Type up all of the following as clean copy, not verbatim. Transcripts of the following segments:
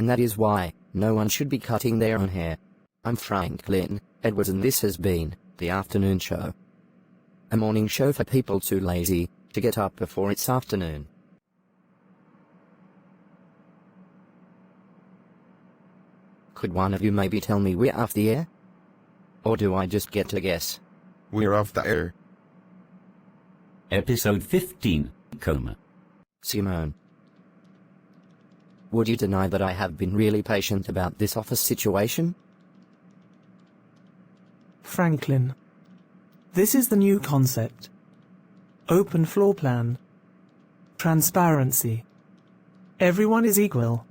and that is why no one should be cutting their own hair. I'm Franklin Edwards, and this has been The Afternoon Show. A morning show for people too lazy to get up before it's afternoon. Could one of you maybe tell me we're off the air? Or do I just get to guess? We're off the air. Episode 15, Coma. Simone. Would you deny that I have been really patient about this office situation? Franklin. This is the new concept. Open floor plan. Transparency. Everyone is equal.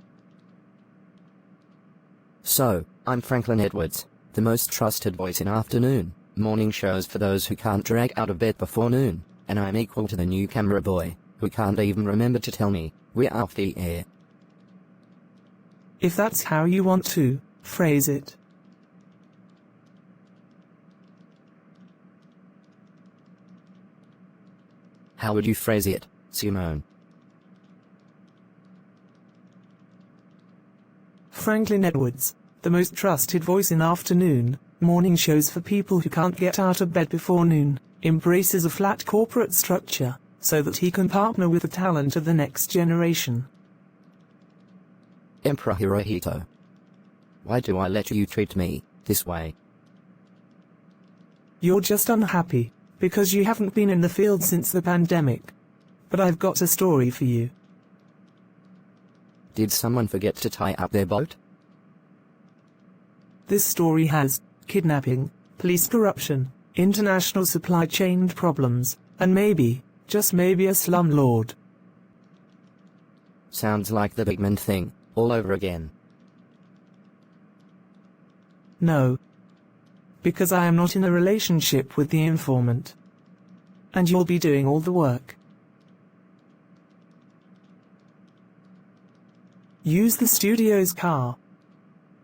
So, I'm Franklin Edwards, the most trusted voice in afternoon, morning shows for those who can't drag out of bed before noon, and I'm equal to the new camera boy, who can't even remember to tell me we're off the air. If that's how you want to phrase it. How would you phrase it, Simone? Franklin Edwards, the most trusted voice in afternoon, morning shows for people who can't get out of bed before noon, embraces a flat corporate structure, so that he can partner with the talent of the next generation. Emperor Hirohito. Why do I let you treat me this way? You're just unhappy, because you haven't been in the field since the pandemic. But I've got a story for you. Did someone forget to tie up their boat? This story has kidnapping, police corruption, international supply chain problems, and maybe, just maybe, a slumlord. Sounds like the Bigman thing, all over again. No. Because I am not in a relationship with the informant. And you'll be doing all the work. Use the studio's car.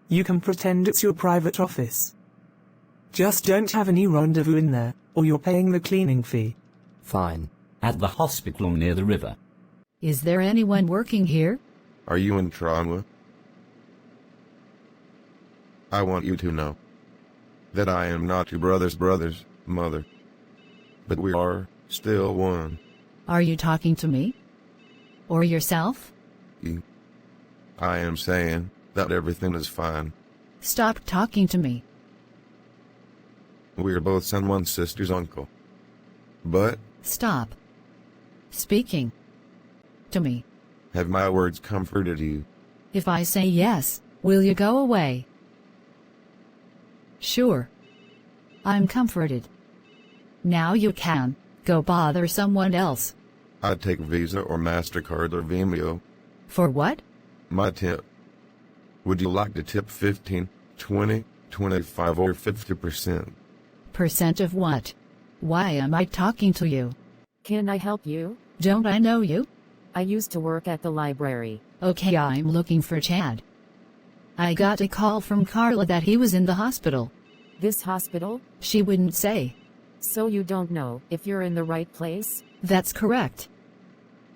You can pretend it's your private office. Just don't have any rendezvous in there, or you're paying the cleaning fee. Fine. At the hospital near the river. Is there anyone working here? Are you in trauma? I want you to know that I am not your brother's mother. But we are still one. Are you talking to me? Or yourself? I am saying that everything is fine. Stop talking to me. We are both someone's sister's uncle. But Stop speaking to me. have my words comforted you? If I say yes, will you go away? Sure. I'm comforted. Now you can go bother someone else. I'd take Visa or MasterCard or Vimeo. For what? My tip. Would you like to tip 15, 20, 25 or 50%? Percent of what? Why am I talking to you? Can I help you? Don't I know you? I used to work at the library. Okay, I'm looking for Chad. I got a call from Carla that he was in the hospital. This hospital? She wouldn't say. So you don't know if you're in the right place? That's correct.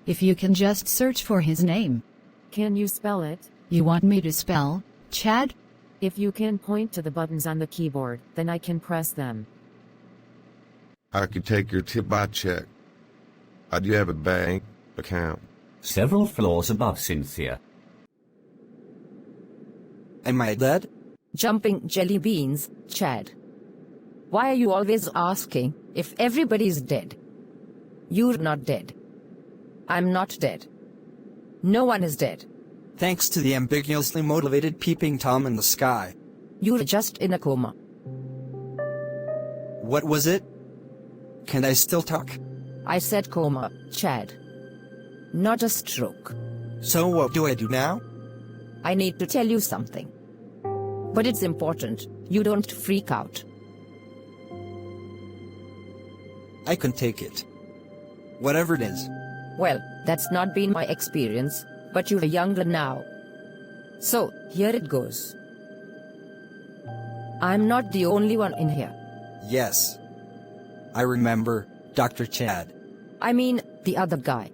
If you can just search for his name. Can you spell it? You want me to spell Chad? If you can point to the buttons on the keyboard, then I can press them. I could take your tip by check. Do you have a bank account? Several floors above Cynthia. Am I dead? Jumping jelly beans, Chad. Why are you always asking if everybody's dead? You're not dead. I'm not dead. No one is dead. Thanks to the ambiguously motivated peeping Tom in the sky. You're just in a coma. What was it? Can I still talk? I said coma, Chad. Not a stroke. So what do I do now? I need to tell you something. But it's important you don't freak out. I can take it. Whatever it is. Well, that's not been my experience, but you're younger now. So, here it goes. I'm not the only one in here. Yes. I remember, Dr. Chad. I mean, the other guy.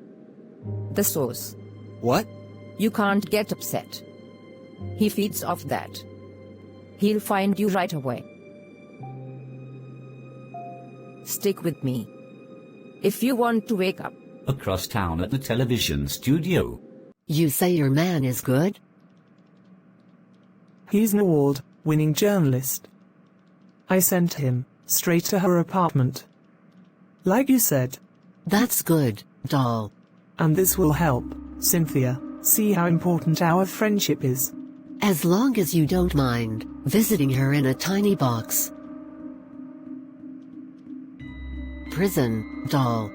The source. What? You can't get upset. He feeds off that. He'll find you right away. Stick with me. If you want to wake up. Across town at the television studio. You say your man is good? He's an award-winning journalist. I sent him straight to her apartment. Like you said. That's good, doll. And this will help Cynthia see how important our friendship is. As long as you don't mind visiting her in a tiny box. Prison, doll.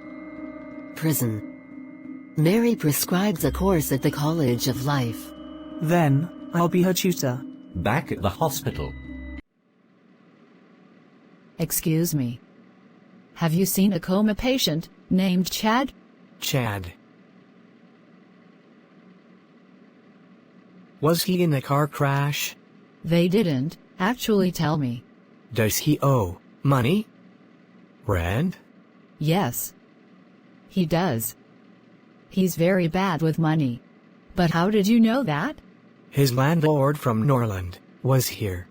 Prison. Mary prescribes a course at the College of Life. Then, I'll be her tutor. Back at the hospital. Excuse me. Have you seen a coma patient named Chad? Chad. Was he in a car crash? They didn't actually tell me. Does he owe money? Rent? Yes. He does. He's very bad with money. But how did you know that? His landlord from Norland was here.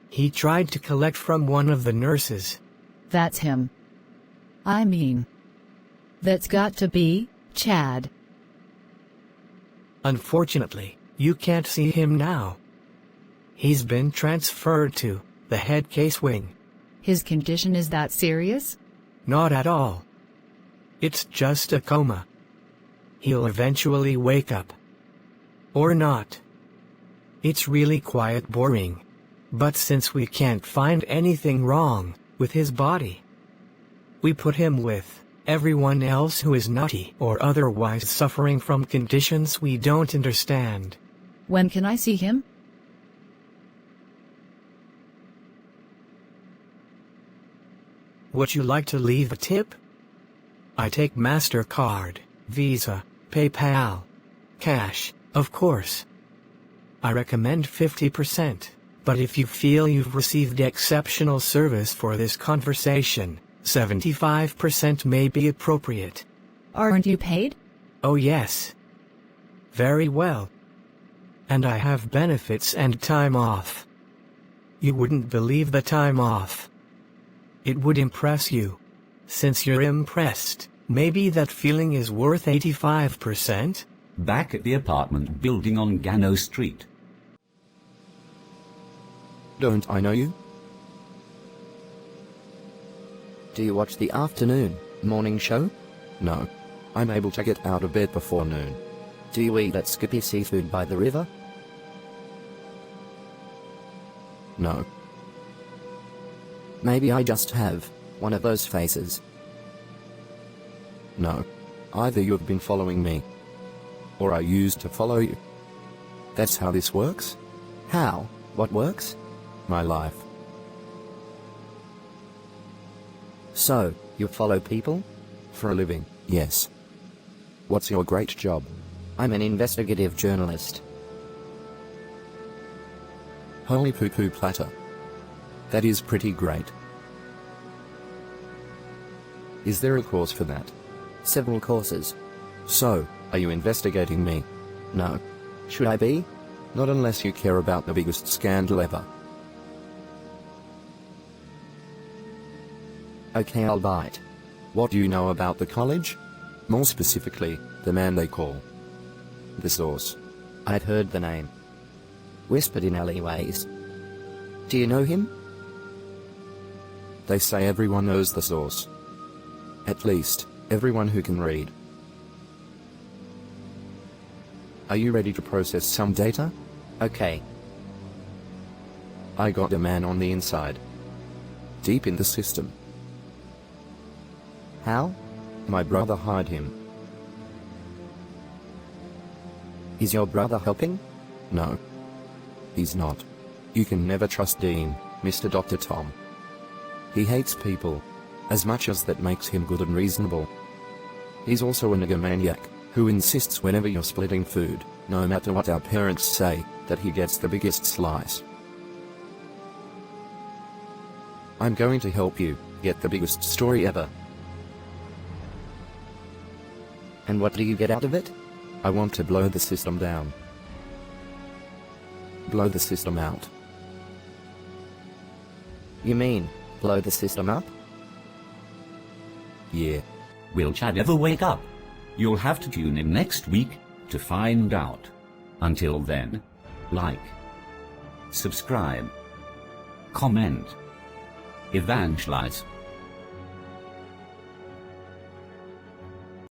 He tried to collect from one of the nurses. That's him. I mean, that's got to be Chad. Unfortunately, you can't see him now. He's been transferred to the head case wing. His condition is that serious? Not at all. It's just a coma. He'll eventually wake up. Or not. It's really quite boring. But since we can't find anything wrong with his body, we put him with everyone else who is nutty or otherwise suffering from conditions we don't understand. When can I see him? Would you like to leave a tip? I take MasterCard, Visa, PayPal, cash, of course. I recommend 50%, but if you feel you've received exceptional service for this conversation, 75% may be appropriate. Aren't you paid? Oh yes. Very well. And I have benefits and time off. You wouldn't believe the time off. It would impress you. Since you're impressed, maybe that feeling is worth 85%? Back at the apartment building on Gano Street. Don't I know you? Do you watch the afternoon, morning show? No. I'm able to get out of bed before noon. Do you eat at Skippy Seafood by the river? No. Maybe I just have one of those faces. No. Either you've been following me, or I used to follow you. That's how this works? How? What works? My life. So, you follow people? For a living, yes. What's your great job? I'm an investigative journalist. Holy poo-poo platter. That is pretty great. Is there a course for that? Several courses. So, are you investigating me? No. Should I be? Not unless you care about the biggest scandal ever. Okay, I'll bite. What do you know about the college? More specifically, the man they call the Source. I'd heard the name whispered in alleyways. Do you know him? They say everyone knows the Source. At least, everyone who can read. Are you ready to process some data? Okay. I got a man on the inside. Deep in the system. How? My brother hired him. Is your brother helping? No. He's not. You can never trust Dean, Mr. Dr. Tom. He hates people. As much as that makes him good and reasonable. He's also a niggermaniac, who insists whenever you're splitting food, no matter what our parents say, that he gets the biggest slice. I'm going to help you get the biggest story ever. And what do you get out of it? I want to blow the system down. Blow the system out. You mean, blow the system up? Yeah. Will Chad ever wake up? You'll have to tune in next week to find out. Until then, like, subscribe, comment, evangelize.